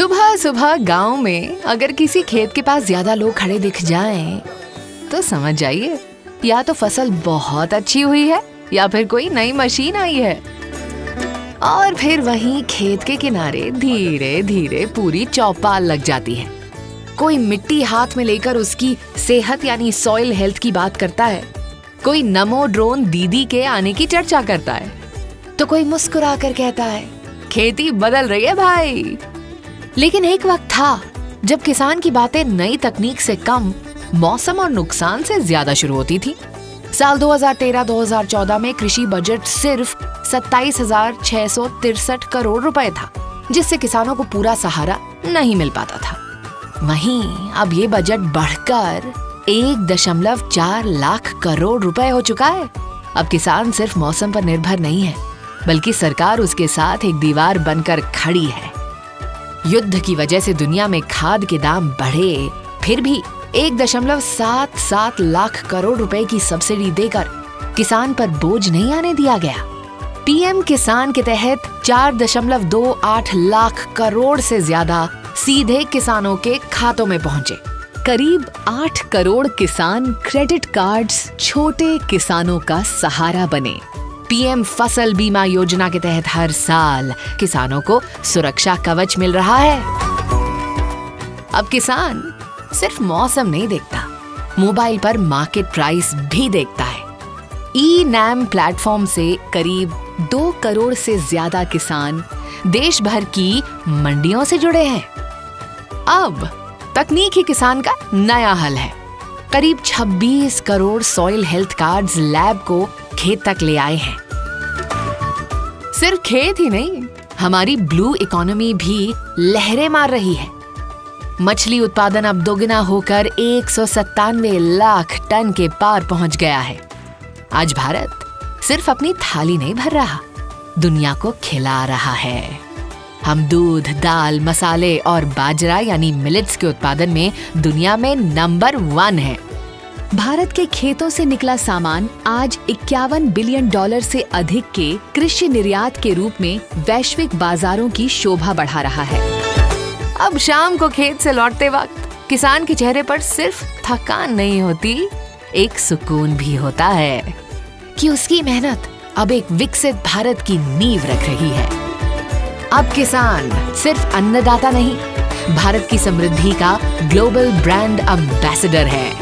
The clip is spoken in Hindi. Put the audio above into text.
सुबह सुबह गांव में अगर किसी खेत के पास ज्यादा लोग खड़े दिख जाएं, तो समझ जाइए या तो फसल बहुत अच्छी हुई है या फिर कोई नई मशीन आई है। और फिर वहीं खेत के किनारे धीरे धीरे पूरी चौपाल लग जाती है। कोई मिट्टी हाथ में लेकर उसकी सेहत यानी सॉइल हेल्थ की बात करता है, कोई नमो ड्रोन दीदी के आने की चर्चा करता है, तो कोई मुस्कुरा कर कहता है खेती बदल रही है भाई। लेकिन एक वक्त था जब किसान की बातें नई तकनीक से कम मौसम और नुकसान से ज्यादा शुरू होती थी। साल 2013-2014 में कृषि बजट सिर्फ 27,663 करोड़ रुपए था, जिससे किसानों को पूरा सहारा नहीं मिल पाता था। वहीं अब ये बजट बढ़कर 1.4 लाख करोड़ रुपए हो चुका है। अब किसान सिर्फ मौसम पर निर्भर नहीं है, बल्कि सरकार उसके साथ एक दीवार बनकर खड़ी है। युद्ध की वजह से दुनिया में खाद के दाम बढ़े, फिर भी 1.77 लाख करोड़ रुपए की सब्सिडी देकर किसान पर बोझ नहीं आने दिया गया। पीएम किसान के तहत 4.28 लाख करोड़ से ज्यादा सीधे किसानों के खातों में पहुंचे। करीब 8 करोड़ किसान क्रेडिट कार्ड्स छोटे किसानों का सहारा बने। पीएम फसल बीमा योजना के तहत हर साल किसानों को सुरक्षा कवच मिल रहा है। अब किसान सिर्फ मौसम नहीं देखता, मोबाइल पर मार्केट प्राइस भी देखता है। ई-नैम प्लेटफॉर्म से करीब 2 करोड़ से ज्यादा किसान देश भर की मंडियों से जुड़े हैं। अब तकनीक ही किसान का नया हल है। करीब 26 crore soil health cards lab को खेत तक ले आए हैं। सिर्फ खेत ही नहीं, हमारी ब्लू इकोनॉमी भी लहरें मार रही है। मछली उत्पादन अब दोगुना होकर 197 लाख टन के पार पहुंच गया है। आज भारत सिर्फ अपनी थाली नहीं भर रहा, दुनिया को खिला रहा है। हम दूध, दाल, मसाले और बाजरा यानी मिलेट्स के उत्पादन में दुनिया में नंबर 1 है। भारत के खेतों से निकला सामान आज $51 बिलियन से अधिक के कृषि निर्यात के रूप में वैश्विक बाजारों की शोभा बढ़ा रहा है। अब शाम को खेत से लौटते वक्त किसान के चेहरे पर सिर्फ थकान नहीं होती, एक सुकून भी होता है कि उसकी मेहनत अब एक विकसित भारत की नींव रख रही है। अब किसान सिर्फ अन्नदाता नहीं, भारत की समृद्धि का ग्लोबल ब्रांड एम्बेसडर है।